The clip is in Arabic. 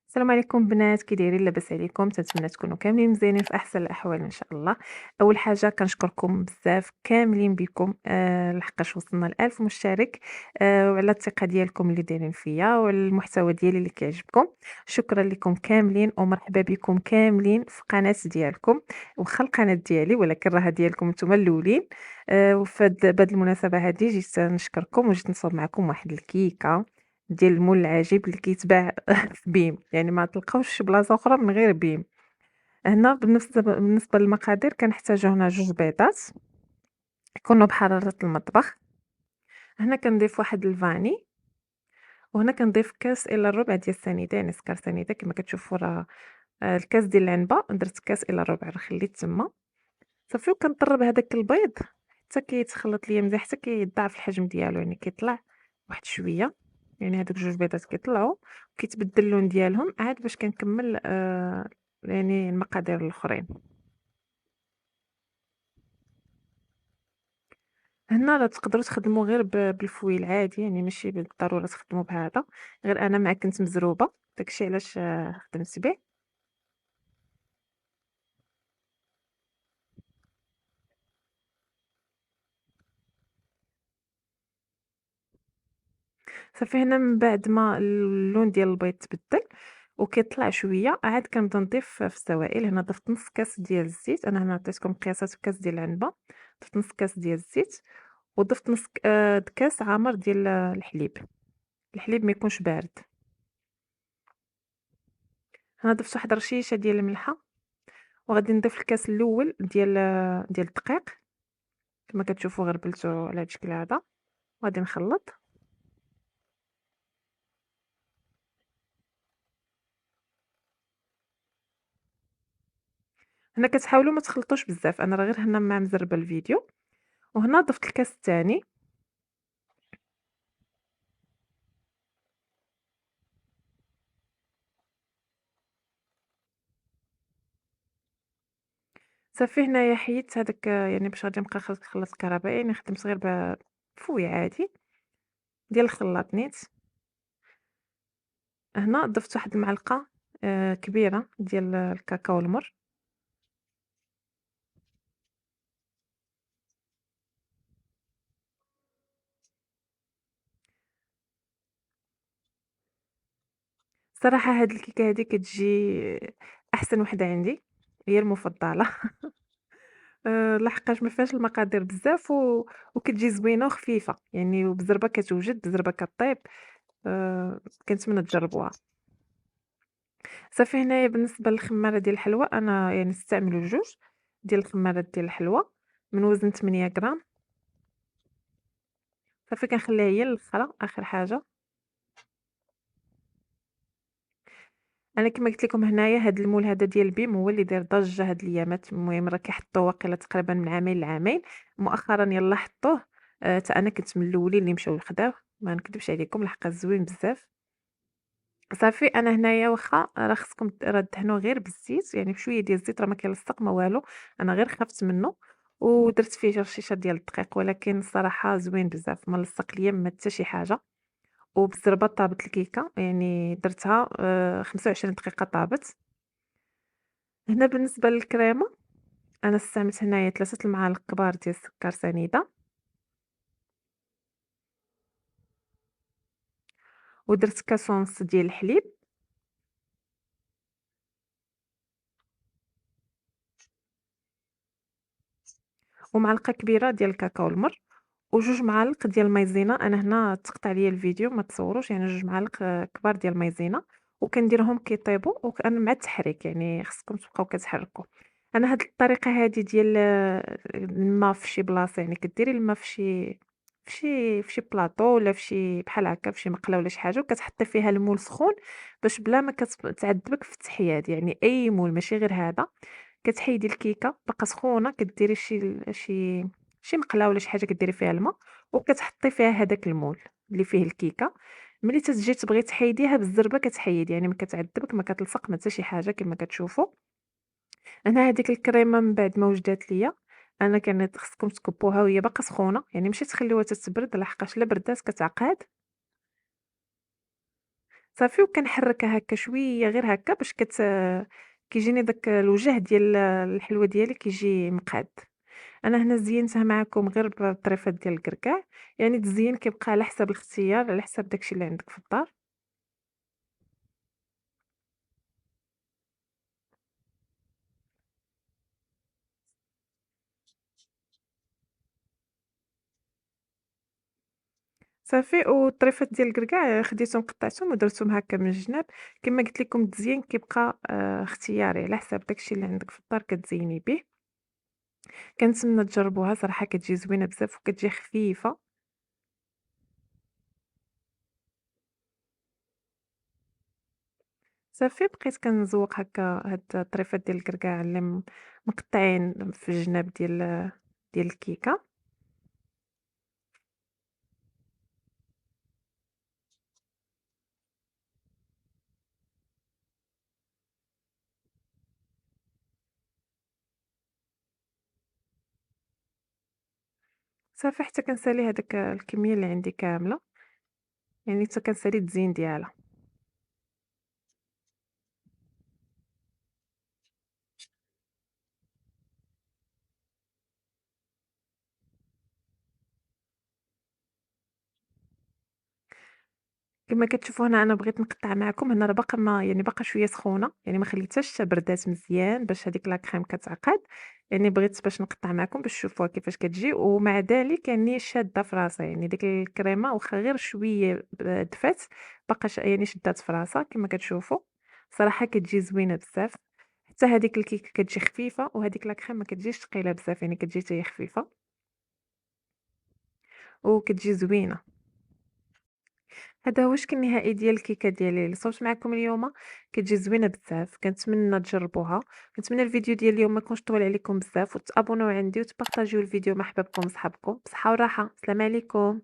السلام عليكم بنات، كي دايرين؟ لاباس عليكم؟ تنتمنى تكونوا كاملين مزيانين في احسن الاحوال ان شاء الله. اول حاجه كنشكركم بزاف كاملين بكم لحقاش وصلنا ل 1000 مشترك، وعلى الثقه ديالكم اللي دايرين فيا وعلى المحتوى ديالي اللي كيعجبكم. شكرا لكم كاملين ومرحبا بكم كاملين في قناه ديالكم. واخا القناه ديالي ولكن راها ديالكم نتوما الاولين. بهذه المناسبه هذه جيت نشكركم وجيت نصوب معكم واحد الكيكه ديال المول العجيب اللي كيتباع في بيم، يعني ما تلقاوش شي بلاصة أخرى من غير بيم. هنا بالنسبة للمقادير كنحتاجو هنا 2 بيضات يكونوا بحرارة المطبخ. هنا كنضيف واحد الفاني، وهنا كنضيف كاس إلا ربع ديال السنيدة، يعني سكر سنيدة كما كتشوفوا راه الكاس ديال العنبة درت كاس إلا ربع راه خليت تما. صافي وكنطرب هداك البيض حتى كيتخلط ليا مزيان حتى كيضاعف الحجم ديالو، يعني كيطلع واحد شوية، يعني هادوك 2 بيضات كيطلعوا وكيتبدل اللون ديالهم عاد باش كنكمل يعني المقادير الآخرين. هنا راه تقدروا تخدموا غير بالفويل عادي، يعني ماشي بالضرورة تخدموا بهذا، غير أنا مع كنت مزروبة داكشي علاش خدمت به. صافي هنا من بعد ما اللون ديال البيض تبدل وكيطلع شويه عاد كنبدا نضيف في السوائل. هنا ضفت نص كاس ديال الزيت، انا هنا عطيتكم قياسات في كاس ديال العنبه. ضفت نص كاس ديال الزيت وضفت نص كاس عامر ديال الحليب. الحليب ما يكونش بارد. هنا ضفت واحد رشيشه ديال الملحه، وغادي نضيف الكاس الاول ديال الدقيق كما كتشوفوا غربلته على هاد الشكل هذا، وغادي نخلط. هنا كتحاولوا ما تخلطوش بزاف، انا راه غير هنا مع مزربه الفيديو. وهنا ضفت الكاس الثاني. صافي هنايا حيدت هذاك، يعني باش غادي نبقى خلّط الكهربائي، يعني خدمت غير بفوي عادي ديال الخلاط نيت. هنا ضفت واحد المعلقة كبيرة ديال الكاكاو المر. صراحة هاد الكيكة هادي كتجي أحسن وحدة عندي، هي المفضلة. لحقاش ما فيهاش المقادير بزاف وكتجي زوينة وخفيفة، يعني وبزربة كتوجد، بزربة كطيب. كنتمنى تجربوها. صافي هنايا بالنسبة للخمارة ديال الحلوى أنا يعني نستعملو 2 ديال الخمارات ديال الحلوى من وزن 8 غرام. صافي كنخليها هي الأخرى آخر حاجة. أنا كما قلت لكم هنايا هاد المول هذا ديال بيم هو اللي داير ضجة هاد الأيامات، المهم راه كيحطوه واقيلا تقريبا من عامين لعامين، مؤخرا يلاه حطوه. حتى أنا كنت من الأولين اللي مشاو خداوه، ما نكذبش عليكم لحقاش زوين بزاف. صافي أنا هنايا واخا راه خصكم راه دهنوه غير بالزيت، يعني بشوية ديال الزيت راه ما كيلصق ما والو، أنا غير خفت منه ودرت فيه رشيشة ديال الدقيق، ولكن الصراحة زوين بزاف ما لصق ليا ما حتى شي حاجة. وبالزربة طابت الكيكة، يعني درتها 25 دقيقة طابت. هنا بالنسبة للكريمة أنا استعملت هنايا 3 المعالق كبار ديال السكر سنيدة، ودرت كاس ونص ديال الحليب، ومعلقة كبيرة ديال الكاكاو المر، و2 معالق ديال المايزينا. أنا هنا تقطع ليا الفيديو ما تصوروش، يعني 2 معالق كبار ديال المايزينا، وكنديرهم كيطيبوا أنا مع التحريك، يعني خصكم تبقاو كتحركوا. أنا هاد الطريقة هادي ديال الماء في شي بلاصة، يعني كديري الماء في شي بلاطو ولا في شي بحال هكا في شي مقلة ولا شي حاجة، وكتحطي فيها المول سخون باش بلا ما تعذبك في التحياد، يعني أي مول ماشي غير هذا. كتحيدي الكيكة باقا سخونة، كديري شي مقلة ولا شي حاجة كديري فيها الماء، وكتحطي فيها هداك المول اللي فيه الكيكة. ملي تتجي تبغي تحيديها بالزربة كتحيدي، يعني ما كتعذبك ما كتلصق ما حتى شي حاجة كما كتشوفوا. أنا هذيك الكريمة من بعد ما وجدات ليا، أنا كانت خصكم تكبوها وهي باقا سخونة، يعني ماشي تخليوها تتبرد لحقاش إلا بردات كتعقاد. صافي وكنحرّكها هكا شوية غير هكا باش كيجيني داك الوجه ديال الحلوة ديالي كيجي مقاد. أنا هنا زيّنتها معاكم غير بالطريفات ديال الكركاع، يعني التزيين كيبقى على حساب الاختيار، على حساب داك الشي اللي عندك في الدار. صافي والطريفات ديال الكركاع خديتهم قطعتهم ودرتهم هكا من الجناب، كما قلت لكم التزيين كيبقى اختياري على حساب داك الشي اللي عندك في الدار كتزيني به. كنتمنى تجربوها صراحة كتجي زوينة بزاف وكتجي خفيفة. صافي بقيت كنزوق هكا هاد الطريفات ديال الكركاع اللي مقطعين في الجناب ديال الكيكة. صافي حتى كنسالي هاداك الكمية اللي عندي كاملة، يعني حتى كنسالي التزيين ديالها. كما كتشوفوا هنا أنا بغيت نقطّع معكم، هنا راه باقا ما يعني باقا شوية سخونة، يعني ما خليتهاش حتى بردات مزيان باش هاديك لا كريم كتعقد، يعني بغيت باش نقطّع معكم باش تشوفوها كيفاش كتجي، ومع ذلك يعني شادة في راسها، يعني ديك الكريمة واخا غير شوية دفات باقا يعني شدات في راسها كما كتشوفوا، صراحة كتجي زوينة بزاف، حتى هاديك الكيكة كتجي خفيفة وهاديك لا كريم ما كتجيش ثقيلة بزاف، يعني كتجي حتى هي خفيفة وكتجي زوينة. هذا هو الشكل النهائي ديال الكيكة ديالي اللي صوبت معكم اليوم، كتجي زوينة بزاف، كنتمنى تجربوها، كنتمنى الفيديو ديال اليوم ما يكونش طويل عليكم بزاف، وتابوناو عندي وتبارطاجيو الفيديو مع حبابكم وصحابكم، بصحة وراحة، السلام عليكم.